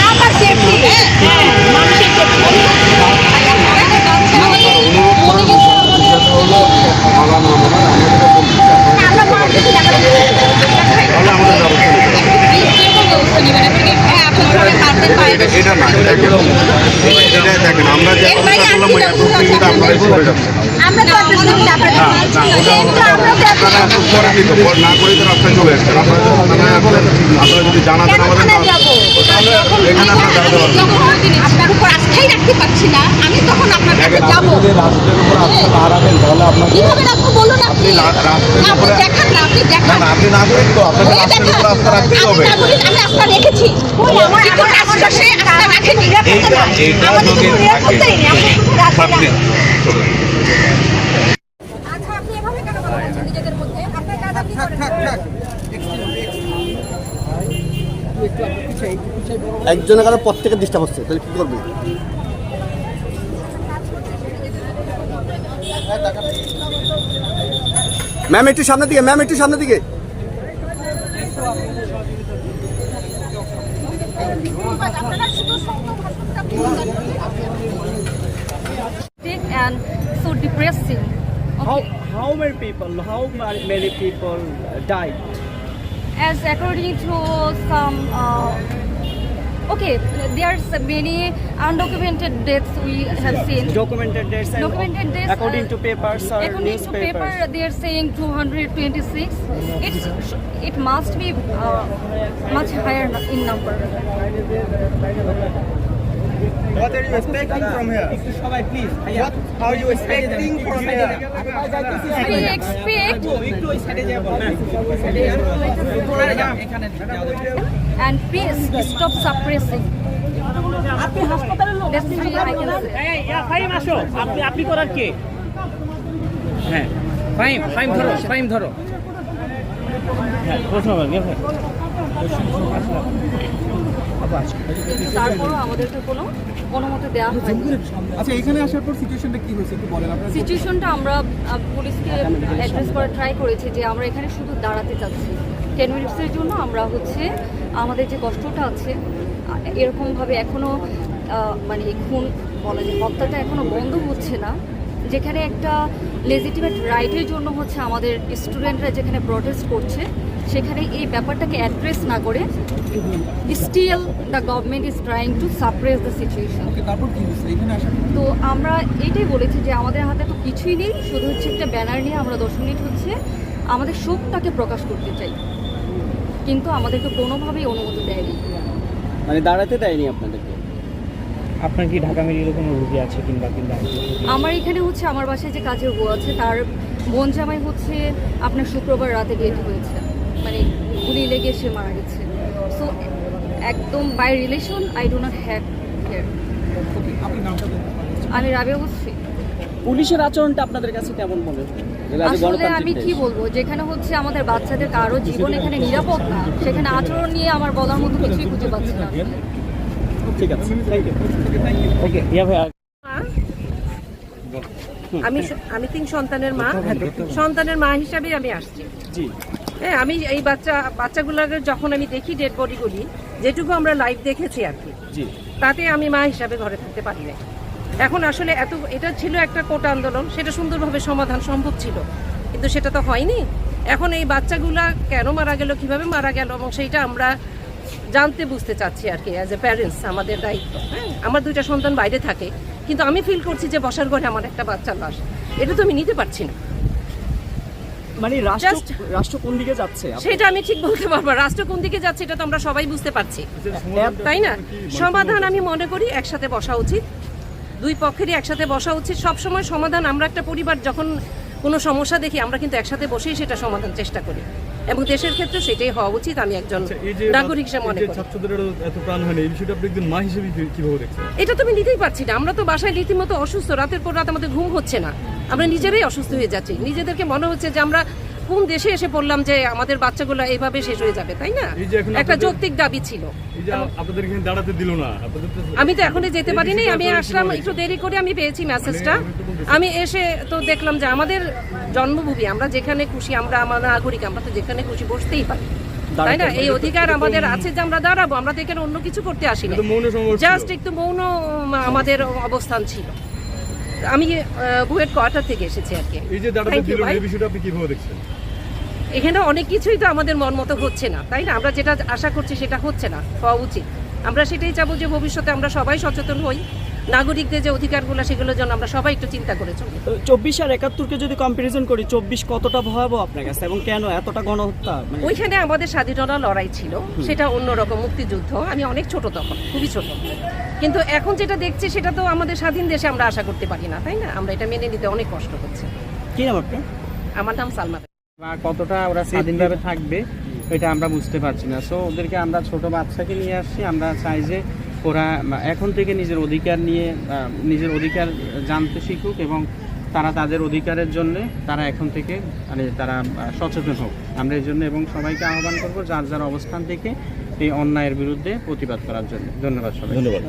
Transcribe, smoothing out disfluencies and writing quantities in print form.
আমার সেফটি মানুষের এটা না এটা দেখেন আমরা যে না করে তো রাস্তায় চলে আসছেন আপনারা যদি জানাতেন আমাদের এখানে আপনারা দাঁড়াতে পারবেন আপনার উপর আস্থাই রাখতে পারছি না আমি তখন আপনার কাছে যাবো কিভাবে রাখবো বলুন আপনি দেখান না আপনি দেখান আপনি না করেন তো আপনাদের রাস্তার উপর আস্থা রাখতেই হবে আমি আস্থা রেখেছি আমার আস্থা সে আস্থা রাখেনি আমাদের কোনো নিরাপত্তাই নেই আপনি আচ্ছা আপনি এভাবে কেন কথা বলছেন নিজেদের মধ্যে আপনার কাজ আপনি করেন একজনের কারণে প্রত্যেকের ডিস্টার্ব হচ্ছে, তাহলে কি করবে? ম্যাম একটু সামনের দিকে, ম্যাম একটু সামনের দিকে। and so depressing. Okay. How many people died? As according to some okay, there's many undocumented deaths we have seen. Documented deaths. And Documented deaths. according to papers or According to paper, newspapers. they are saying 226. It must be much higher in number. What are you expecting from here? What are you expecting from here? We expect and please stop suppressing. That's really I can say. Faim আসো, আপনি করার কে? হ্যাঁ, ফাইম ধরো। হ্যাঁ, প্রশ্ন করুন। তারপরও আমাদেরকে কোনো অনুমতি দেওয়া হয়নি। আচ্ছা, এখানে আসার পর সিচুয়েশনটা কি হয়েছে একটু বলেন আপনারা। সিচুয়েশনটা আমরা পুলিশকে অ্যাড্রেস করার ট্রাই করেছি যে আমরা এখানে শুধু দাঁড়াতে চাচ্ছি 10 মিনিটসের জন্য। আমরা হচ্ছে আমাদের যে কষ্টটা আছে এরকমভাবে এখনও মানে খুন বলা যায় হত্যাটা এখনও বন্ধ হচ্ছে না, যেখানে একটা লেজিটিমেট রাইটের জন্য হচ্ছে আমাদের স্টুডেন্টরা যেখানে প্রটেস্ট করছে সেখানে এই ব্যাপারটাকে অ্যাড্রেস না করে still the government is trying to suppress the situation. তো আমরা এটাই বলেছি যে আমাদের হাতে তো কিছুই নেই, শুধু হচ্ছে একটা ব্যানার নিয়ে আমরা 10 মিনিট হচ্ছে আমাদের শোকটাকে প্রকাশ করতে চাই, কিন্তু আমাদেরকে কোনোভাবেই অনুমতি দেয়নি। মানে দাঁড়াতে দেয়নি আপনাদেরকে? আপনার কি ঢাকা মেডিকেলে কোনো রোগী আছে কিংবা আমার এখানে হচ্ছে আমার বাসায় যে কাজের বউ আছে তার বোন জামাই হচ্ছে আপনার শুক্রবার রাতে ডেথ হয়েছে, মানে গুলি লেগে সে মারা গেছে। সো একদম by relation I do not have care. আমি রাবিয়া বলছি। পুলিশের আচরণটা আপনাদের কাছে কেমন মনে হয়? আসলে আমি কি বলবো, যেখানে হচ্ছে আমাদের বাচ্চাদের কারো জীবন এখানে নিরাপদ না, সেখানে আচরণ নিয়ে আমার বলার মতো কিছুই খুঁজে পাচ্ছি না। ঠিক আছে, থ্যাংক ইউ। ওকে, ইয়া ভাই আমি 3 সন্তানের মা। সন্তানের মা হিসাবে আমি আসছি। জি হ্যাঁ, আমি এই বাচ্চাগুলোকে যখন আমি দেখি ডেড বডিগুলি, যেটুকু আমরা লাইভ দেখেছি আর কি, জি, তাতে আমি মা হিসাবে ঘরে থাকতে পারি না। এখন আসলে এটা ছিল একটা কোটা আন্দোলন, সেটা সুন্দরভাবে সমাধান সম্ভব ছিল, কিন্তু সেটা তো হয়নি। এখন এই বাচ্চাগুলা কেন মারা গেল, কিভাবে মারা গেল, এবং সেইটা আমরা জানতে বুঝতে চাচ্ছি আর কি। অ্যাজ এ প্যারেন্টস আমাদের দায়িত্ব। হ্যাঁ, আমার 2টা সন্তান বাইরে থাকে, কিন্তু আমি ফিল করছি যে বসার ঘরে আমার একটা বাচ্চার লাশ, এটা তো আমি নিতে পারছি না। মানে রাষ্ট্র কোন দিকে যাচ্ছে সেটা আমি ঠিক বলতে পারবো। রাষ্ট্র কোন দিকে যাচ্ছে এটা তো আমরা সবাই বুঝতে পারছি, তাই না? সমাধান আমি মনে করি একসাথে বসা উচিত, 2 পক্ষেরই একসাথে বসা উচিত। সবসময় সমাধান, আমরা একটা পরিবার যখন কোনো সমস্যা দেখি আমরা কিন্তু একসাথে বসেই সেটা সমাধান চেষ্টা করি, এবং দেশের ক্ষেত্রে সেটাই হওয়া উচিত। আমি একজন নাগরিক হিসেবে মনে করি। এটা তো আমি নিতেই পারছি না। আমরা তো বাসায় রীতিমতো অসুস্থ, রাতের পর রাত আমাদের ঘুম হচ্ছে না, আমরা নিজেরাই অসুস্থ হয়ে যাচ্ছি। নিজেদেরকে মনে হচ্ছে যে আমরা কোন দেশে এসে পড়লাম যে আমাদের বাচ্চাগুলো এইভাবে শেষ হয়ে যাবে, তাই না? একটা যৌক্তিক দাবি ছিল। আমি তো এখনই যেতে পারিনি, আমি আসলাম একটু দেরি করে, আমি পেয়েছি মেসেজটা। আমি এসে তো দেখলাম যে আমাদের জন্মভূমি, আমরা যেখানে খুশি, আমরা আমার নাগরিক, আমরা তো যেখানে খুশি বসতেই পারি। তাই না? এই অধিকার আমাদের আছে যে আমরা দাঁড়াবো, আমরা তো এখানে অন্য কিছু করতে আসিনি, কিন্তু মৌন সংঘর্ষ ছিল। জাস্ট একটু মৌন আমাদের অবস্থান ছিল। আমি বুয়েট কোয়ার্টার থেকে এসেছি আর কি। এই যে দাঁড়াতে Thank you, দিল ভাই। এই বিষয়টা আপনি কিভাবে দেখছেন? এখানে অনেক কিছুই তো আমাদের মন মতো হচ্ছে না, তাই না? আমরা যেটা আশা করছি সেটা হচ্ছে না, হওয়া উচিত। আমরা সেটাই চাবো যে ভবিষ্যতে আমরা সবাই সচেতন হই, নাগরিকদের যে অধিকারগুলো সেগুলোর জন্য আমরা সবাই একটু চিন্তা করে চলি। 24 আর 71-কে যদি কম্পারিজন করি, 24 কতটা ভয়াবহ আপনার কাছে এবং কেন এতটা গণহত্যা? মানে ওইখানে আমাদের স্বাধীনতা লড়াই ছিল, সেটা অন্যরকম মুক্তিযুদ্ধ। আমি অনেক ছোট তখন, খুবই ছোট। কিন্তু এখন যেটা দেখছি সেটা তো আমাদের স্বাধীন দেশে আমরা আশা করতে পারি না, তাই না? আমরা এটা মেনে নিতে অনেক কষ্ট হচ্ছে। কি নাম আপনার? আমার নাম সালমা। বা কতটা ওরা স্বাধীনভাবে থাকবে এটা আমরা বুঝতে পারছি না। সো ওদেরকে আমরা ছোট বাচ্চাকে নিয়ে আসছি, আমরা চাই যে ওরা এখন থেকে নিজের অধিকার নিয়ে নিজের অধিকার জানতে শিখুক এবং তারা তাদের অধিকারের জন্য তারা এখন থেকে মানে তারা সচেতন হোক। আমরা এই জন্য এবং সবাইকে আহ্বান করবো যার যার অবস্থান থেকে এই অন্যায়ের বিরুদ্ধে প্রতিবাদ করার জন্য। ধন্যবাদ সবাই। ধন্যবাদ।